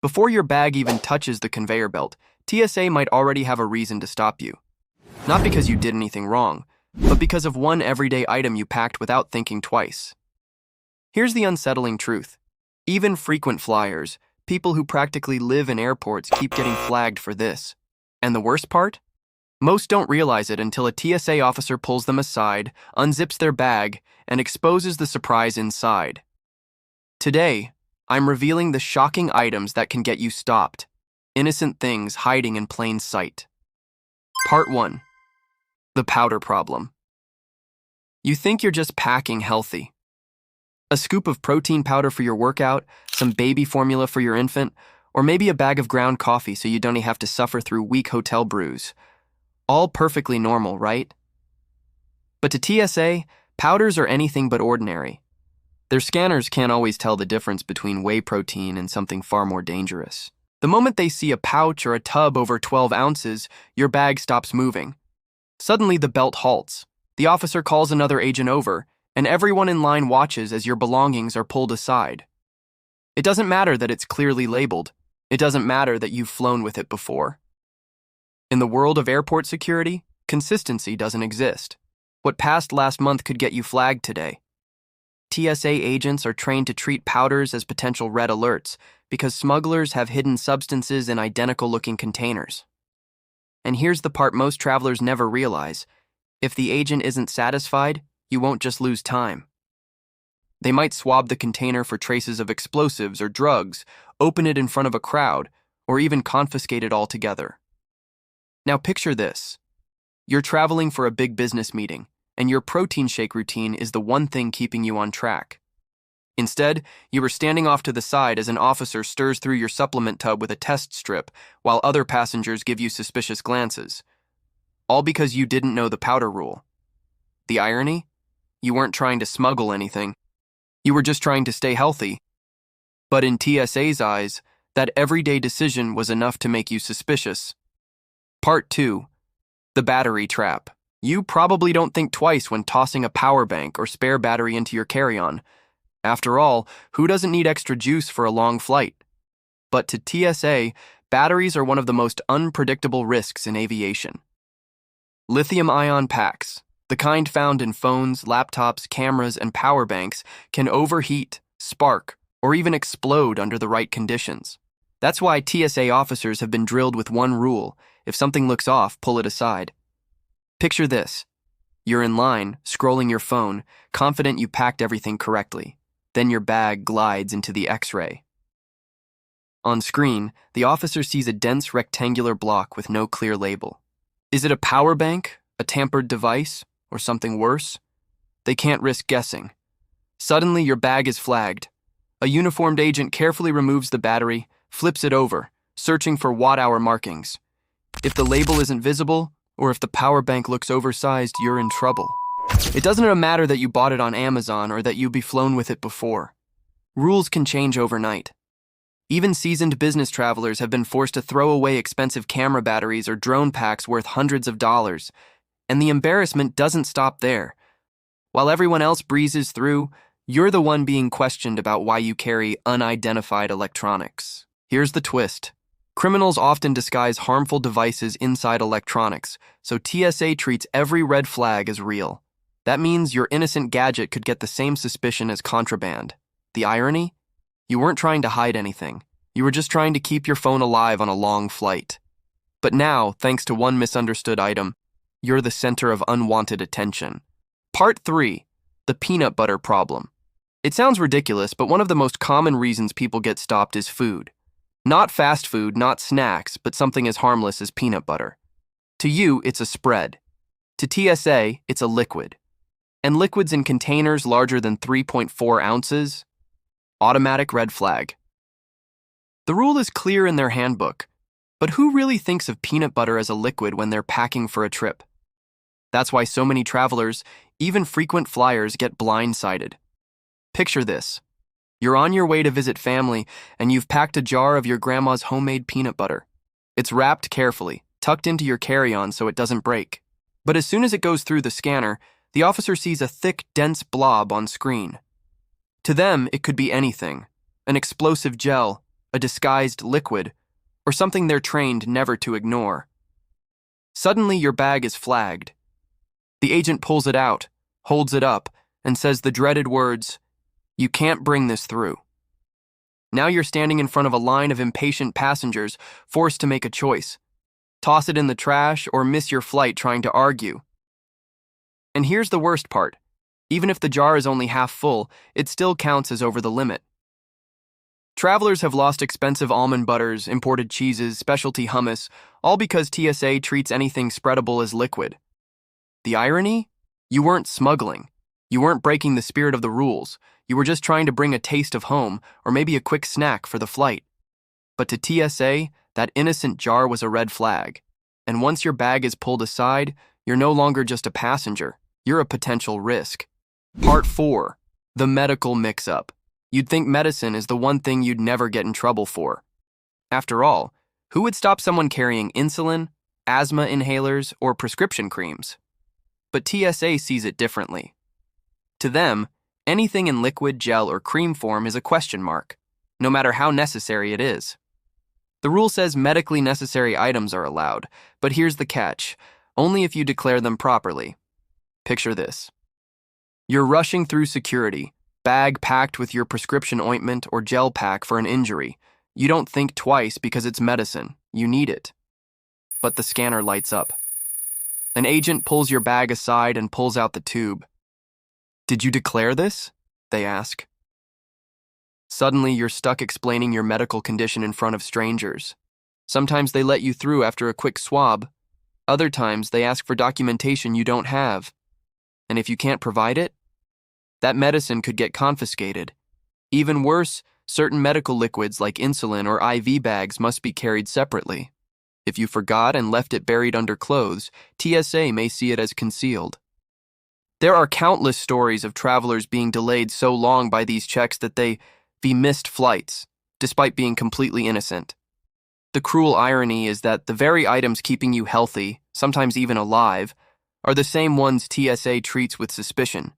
Before your bag even touches the conveyor belt, TSA might already have a reason to stop you. Not because you did anything wrong, but because of one everyday item you packed without thinking twice. Here's the unsettling truth. Even frequent flyers, people who practically live in airports, keep getting flagged for this. And the worst part? Most don't realize it until a TSA officer pulls them aside, unzips their bag, and exposes the surprise inside. Today, I'm revealing the shocking items that can get you stopped. Innocent things hiding in plain sight. Part 1. The powder problem. You think you're just packing healthy. A scoop of protein powder for your workout, some baby formula for your infant, or maybe a bag of ground coffee so you don't have to suffer through weak hotel brews. All perfectly normal, right? But to TSA, powders are anything but ordinary. Their scanners can't always tell the difference between whey protein and something far more dangerous. The moment they see a pouch or a tub over 12 ounces, your bag stops moving. Suddenly the belt halts. The officer calls another agent over, and everyone in line watches as your belongings are pulled aside. It doesn't matter that it's clearly labeled. It doesn't matter that you've flown with it before. In the world of airport security, consistency doesn't exist. What passed last month could get you flagged today. TSA agents are trained to treat powders as potential red alerts because smugglers have hidden substances in identical-looking containers. And here's the part most travelers never realize. If the agent isn't satisfied, you won't just lose time. They might swab the container for traces of explosives or drugs, open it in front of a crowd, or even confiscate it altogether. Now picture this. You're traveling for a big business meeting, and your protein shake routine is the one thing keeping you on track. Instead, you are standing off to the side as an officer stirs through your supplement tub with a test strip, while other passengers give you suspicious glances. All because you didn't know the powder rule. The irony? You weren't trying to smuggle anything. You were just trying to stay healthy. But in TSA's eyes, that everyday decision was enough to make you suspicious. Part 2. The battery trap. You probably don't think twice when tossing a power bank or spare battery into your carry-on. After all, who doesn't need extra juice for a long flight? But to TSA, batteries are one of the most unpredictable risks in aviation. Lithium-ion packs, the kind found in phones, laptops, cameras, and power banks, can overheat, spark, or even explode under the right conditions. That's why TSA officers have been drilled with one rule: if something looks off, pull it aside. Picture this. You're in line, scrolling your phone, confident you packed everything correctly. Then your bag glides into the X-ray. On screen, the officer sees a dense rectangular block with no clear label. Is it a power bank, a tampered device, or something worse? They can't risk guessing. Suddenly, your bag is flagged. A uniformed agent carefully removes the battery, flips it over, searching for watt-hour markings. If the label isn't visible, or if the power bank looks oversized, you're in trouble. It doesn't matter that you bought it on Amazon or that you've flown with it before. Rules can change overnight. Even seasoned business travelers have been forced to throw away expensive camera batteries or drone packs worth hundreds of dollars. And the embarrassment doesn't stop there. While everyone else breezes through, you're the one being questioned about why you carry unidentified electronics. Here's the twist. Criminals often disguise harmful devices inside electronics, so TSA treats every red flag as real. That means your innocent gadget could get the same suspicion as contraband. The irony? You weren't trying to hide anything. You were just trying to keep your phone alive on a long flight. But now, thanks to one misunderstood item, you're the center of unwanted attention. Part 3. The peanut butter problem. It sounds ridiculous, but one of the most common reasons people get stopped is food. Not fast food, not snacks, but something as harmless as peanut butter. To you, it's a spread. To TSA, it's a liquid. And liquids in containers larger than 3.4 ounces? Automatic red flag. The rule is clear in their handbook, but who really thinks of peanut butter as a liquid when they're packing for a trip? That's why so many travelers, even frequent flyers, get blindsided. Picture this. You're on your way to visit family, and you've packed a jar of your grandma's homemade peanut butter. It's wrapped carefully, tucked into your carry-on so it doesn't break. But as soon as it goes through the scanner, the officer sees a thick, dense blob on screen. To them, it could be anything: an explosive gel, a disguised liquid, or something they're trained never to ignore. Suddenly, your bag is flagged. The agent pulls it out, holds it up, and says the dreaded words, "You can't bring this through." Now you're standing in front of a line of impatient passengers, forced to make a choice. Toss it in the trash or miss your flight trying to argue. And here's the worst part. Even if the jar is only half full, it still counts as over the limit. Travelers have lost expensive almond butters, imported cheeses, specialty hummus, all because TSA treats anything spreadable as liquid. The irony? You weren't smuggling. You weren't breaking the spirit of the rules. You were just trying to bring a taste of home or maybe a quick snack for the flight. But to TSA, that innocent jar was a red flag. And once your bag is pulled aside, you're no longer just a passenger. You're a potential risk. Part 4. The medical mix-up. You'd think medicine is the one thing you'd never get in trouble for. After all, who would stop someone carrying insulin, asthma inhalers, or prescription creams? But TSA sees it differently. To them, anything in liquid, gel, or cream form is a question mark, no matter how necessary it is. The rule says medically necessary items are allowed, but here's the catch: only if you declare them properly. Picture this. You're rushing through security, bag packed with your prescription ointment or gel pack for an injury. You don't think twice because it's medicine. You need it. But the scanner lights up. An agent pulls your bag aside and pulls out the tube. "Did you declare this?" they ask. Suddenly, you're stuck explaining your medical condition in front of strangers. Sometimes they let you through after a quick swab. Other times, they ask for documentation you don't have. And if you can't provide it, that medicine could get confiscated. Even worse, certain medical liquids like insulin or IV bags must be carried separately. If you forgot and left it buried under clothes, TSA may see it as concealed. There are countless stories of travelers being delayed so long by these checks that they missed flights, despite being completely innocent. The cruel irony is that the very items keeping you healthy, sometimes even alive, are the same ones TSA treats with suspicion.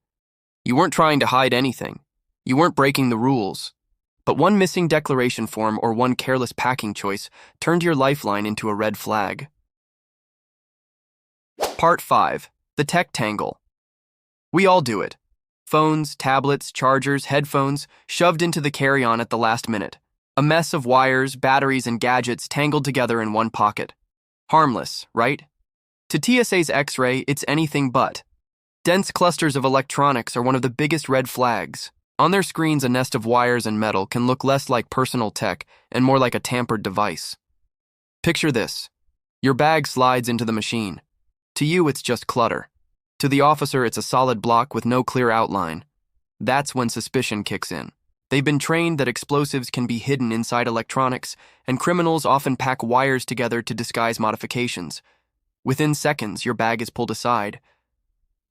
You weren't trying to hide anything. You weren't breaking the rules. But one missing declaration form or one careless packing choice turned your lifeline into a red flag. Part 5. The Tech Tangle. We all do it. Phones, tablets, chargers, headphones, shoved into the carry-on at the last minute. A mess of wires, batteries, and gadgets tangled together in one pocket. Harmless, right? To TSA's X-ray, it's anything but. Dense clusters of electronics are one of the biggest red flags. On their screens, a nest of wires and metal can look less like personal tech and more like a tampered device. Picture this. Your bag slides into the machine. To you, it's just clutter. To the officer, it's a solid block with no clear outline. That's when suspicion kicks in. They've been trained that explosives can be hidden inside electronics, and criminals often pack wires together to disguise modifications. Within seconds, your bag is pulled aside.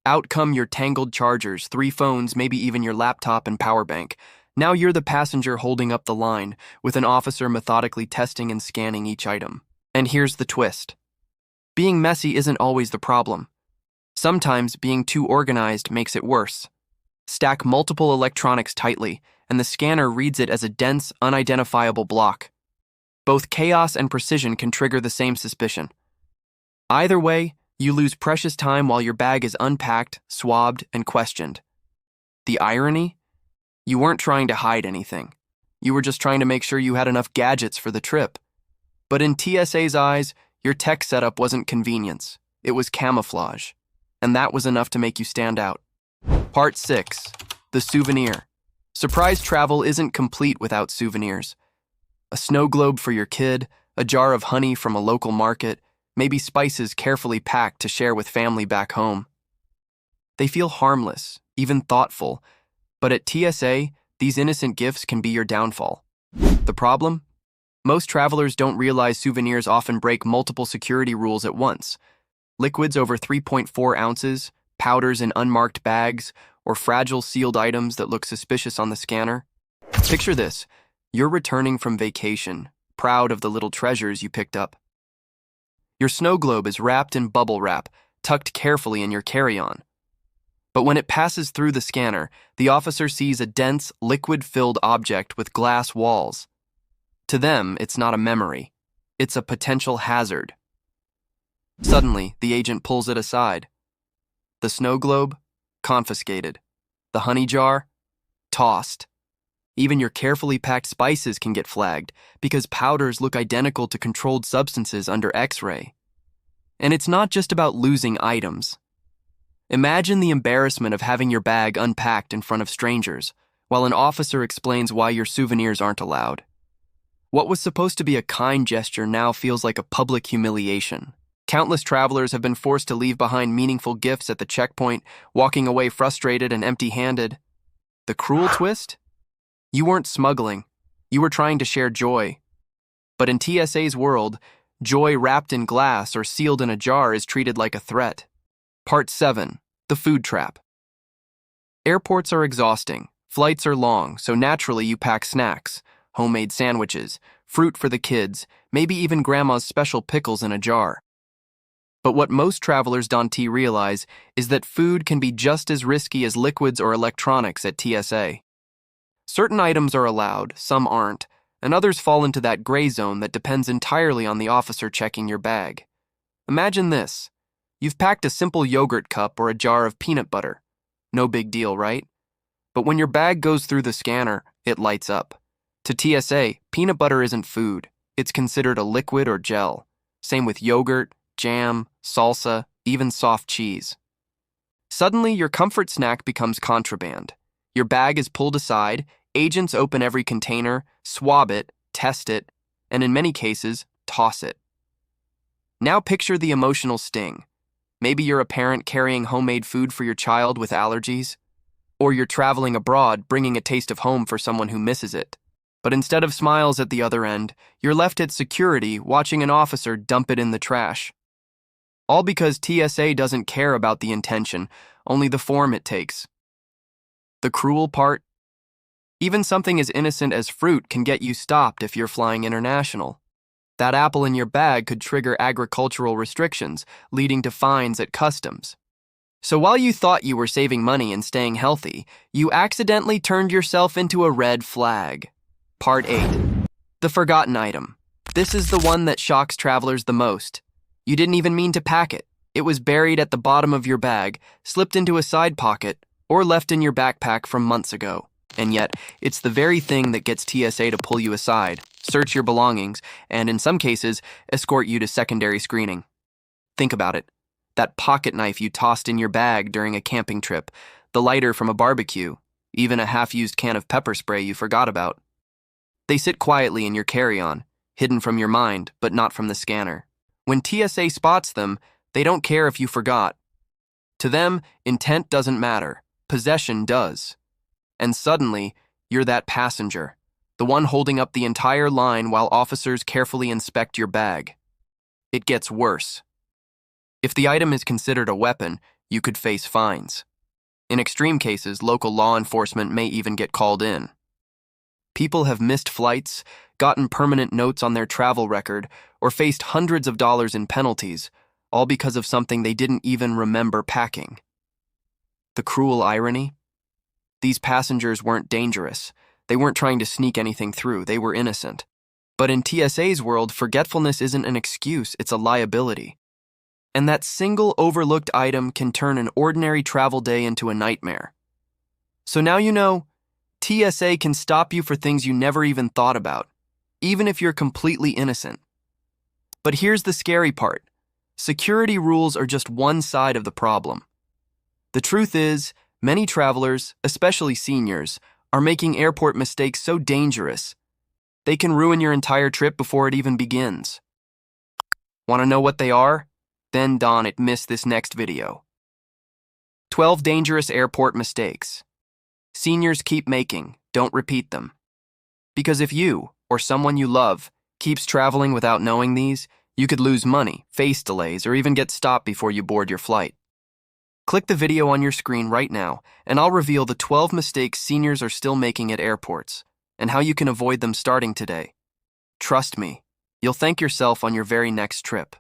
Out come your tangled chargers, 3 phones, maybe even your laptop and power bank. Now you're the passenger holding up the line, with an officer methodically testing and scanning each item. And here's the twist. Being messy isn't always the problem. Sometimes being too organized makes it worse. Stack multiple electronics tightly, and the scanner reads it as a dense, unidentifiable block. Both chaos and precision can trigger the same suspicion. Either way, you lose precious time while your bag is unpacked, swabbed, and questioned. The irony? You weren't trying to hide anything. You were just trying to make sure you had enough gadgets for the trip. But in TSA's eyes, your tech setup wasn't convenience. It was camouflage. And that was enough to make you stand out. Part 6. The Souvenir. Surprise travel isn't complete without souvenirs. A snow globe for your kid, a jar of honey from a local market, maybe spices carefully packed to share with family back home. They feel harmless, even thoughtful, but at TSA, these innocent gifts can be your downfall. The problem? Most travelers don't realize souvenirs often break multiple security rules at once. Liquids over 3.4 ounces, powders in unmarked bags, or fragile sealed items that look suspicious on the scanner. Picture this. You're returning from vacation, proud of the little treasures you picked up. Your snow globe is wrapped in bubble wrap, tucked carefully in your carry-on. But when it passes through the scanner, the officer sees a dense, liquid-filled object with glass walls. To them, it's not a memory. It's a potential hazard. Suddenly, the agent pulls it aside. The snow globe? Confiscated. The honey jar? Tossed. Even your carefully packed spices can get flagged because powders look identical to controlled substances under X-ray. And it's not just about losing items. Imagine the embarrassment of having your bag unpacked in front of strangers while an officer explains why your souvenirs aren't allowed. What was supposed to be a kind gesture now feels like a public humiliation. Countless travelers have been forced to leave behind meaningful gifts at the checkpoint, walking away frustrated and empty-handed. The cruel twist? You weren't smuggling. You were trying to share joy. But in TSA's world, joy wrapped in glass or sealed in a jar is treated like a threat. Part 7. The Food Trap. Airports are exhausting. Flights are long, so naturally you pack snacks, homemade sandwiches, fruit for the kids, maybe even grandma's special pickles in a jar. But what most travelers don't realize is that food can be just as risky as liquids or electronics at TSA. Certain items are allowed, some aren't, and others fall into that gray zone that depends entirely on the officer checking your bag. Imagine this. You've packed a simple yogurt cup or a jar of peanut butter. No big deal, right? But when your bag goes through the scanner, it lights up. To TSA, peanut butter isn't food. It's considered a liquid or gel. Same with yogurt, jam, salsa, even soft cheese. Suddenly, your comfort snack becomes contraband. Your bag is pulled aside, agents open every container, swab it, test it, and in many cases, toss it. Now picture the emotional sting. Maybe you're a parent carrying homemade food for your child with allergies, or you're traveling abroad bringing a taste of home for someone who misses it. But instead of smiles at the other end, you're left at security watching an officer dump it in the trash. All because TSA doesn't care about the intention, only the form it takes. The cruel part? Even something as innocent as fruit can get you stopped if you're flying international. That apple in your bag could trigger agricultural restrictions, leading to fines at customs. So while you thought you were saving money and staying healthy, you accidentally turned yourself into a red flag. Part 8. The forgotten item. This is the one that shocks travelers the most. You didn't even mean to pack it. It was buried at the bottom of your bag, slipped into a side pocket, or left in your backpack from months ago. And yet, it's the very thing that gets TSA to pull you aside, search your belongings, and in some cases, escort you to secondary screening. Think about it. That pocket knife you tossed in your bag during a camping trip, the lighter from a barbecue, even a half-used can of pepper spray you forgot about. They sit quietly in your carry-on, hidden from your mind, but not from the scanner. When TSA spots them, they don't care if you forgot. To them, intent doesn't matter. Possession does. And suddenly, you're that passenger, the one holding up the entire line while officers carefully inspect your bag. It gets worse. If the item is considered a weapon, you could face fines. In extreme cases, local law enforcement may even get called in. People have missed flights, gotten permanent notes on their travel record, or faced hundreds of dollars in penalties, all because of something they didn't even remember packing. The cruel irony? These passengers weren't dangerous. They weren't trying to sneak anything through. They were innocent. But in TSA's world, forgetfulness isn't an excuse, it's a liability. And that single overlooked item can turn an ordinary travel day into a nightmare. So now you know, TSA can stop you for things you never even thought about, even if you're completely innocent. But here's the scary part. Security rules are just one side of the problem. The truth is, many travelers, especially seniors, are making airport mistakes so dangerous, they can ruin your entire trip before it even begins. Want to know what they are? Then don't miss this next video. 12 dangerous airport mistakes. Seniors keep making, don't repeat them. Because if you, or someone you love, keeps traveling without knowing these, you could lose money, face delays, or even get stopped before you board your flight. Click the video on your screen right now, and I'll reveal the 12 mistakes seniors are still making at airports, and how you can avoid them starting today. Trust me, you'll thank yourself on your very next trip.